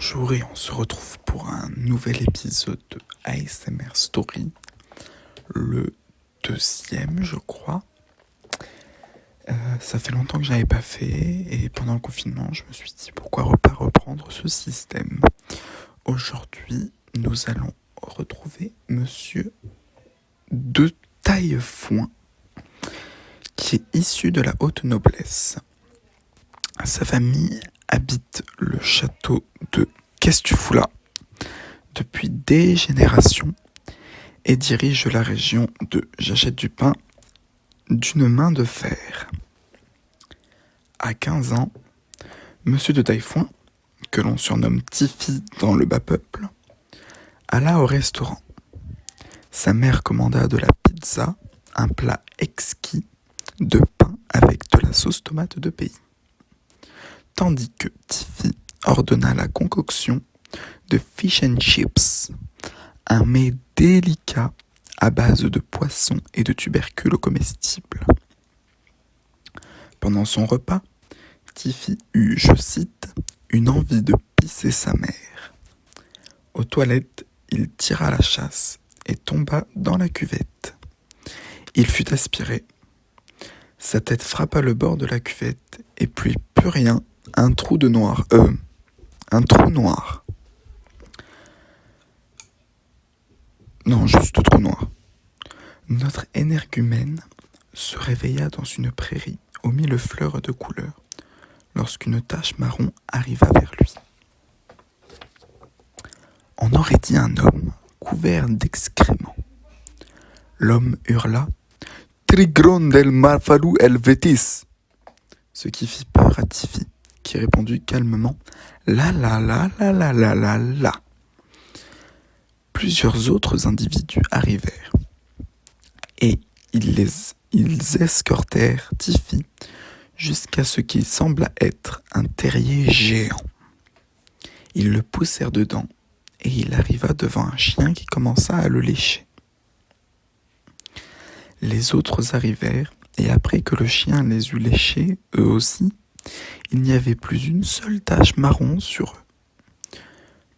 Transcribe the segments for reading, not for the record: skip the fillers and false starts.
Bonjour et on se retrouve pour un nouvel épisode de ASMR Story, le deuxième je crois. Ça fait longtemps que je n'avais pas fait et pendant le confinement je me suis dit pourquoi pas reprendre ce système. Aujourd'hui nous allons retrouver monsieur de Taillefoin qui est issu de la haute noblesse. Sa famille habite le château de Qu'est-ce tu fous là depuis des générations et dirige la région de J'achète du pain d'une main de fer. À 15 ans, monsieur de Taillefoin, que l'on surnomme Tiffy dans le bas peuple, alla au restaurant. Sa mère commanda de la pizza, un plat exquis de pain avec de la sauce tomate de pays. Tandis que Tiffy ordonna la concoction de fish and chips, un mets délicat à base de poissons et de tubercules comestibles. Pendant son repas, Tiffy eut, je cite, une envie de pisser sa mère. Aux toilettes, il tira la chasse et tomba dans la cuvette. Il fut aspiré. Sa tête frappa le bord de la cuvette et puis plus rien, un trou noir. Non, juste trou noir. Notre énergumène se réveilla dans une prairie aux 1000 fleurs de couleur lorsqu'une tache marron arriva vers lui. On aurait dit un homme couvert d'excréments. L'homme hurla « Trigron del Marfalou Helvetis !» ce qui fit peur à Tiffy, qui répondit calmement « La la la la la la la la !» Plusieurs autres individus arrivèrent et ils escortèrent Tiffy jusqu'à ce qu'il sembla être un terrier géant. Ils le poussèrent dedans et il arriva devant un chien qui commença à le lécher. Les autres arrivèrent et après que le chien les eut léchés, eux aussi, il n'y avait plus une seule tache marron sur eux.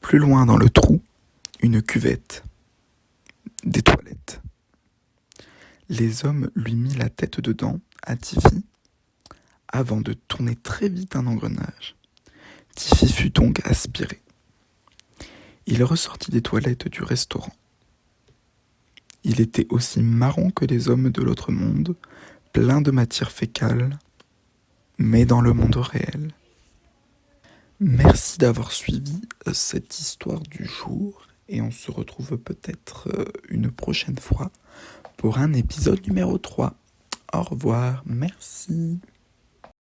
Plus loin dans le trou, une cuvette, des toilettes. Les hommes lui mirent la tête dedans à Tiffy avant de tourner très vite un engrenage. Tiffy fut donc aspiré. Il ressortit des toilettes du restaurant. Il était aussi marron que les hommes de l'autre monde, plein de matière fécale, mais dans le monde réel. Merci d'avoir suivi cette histoire du jour et on se retrouve peut-être une prochaine fois pour un épisode numéro 3. Au revoir, merci.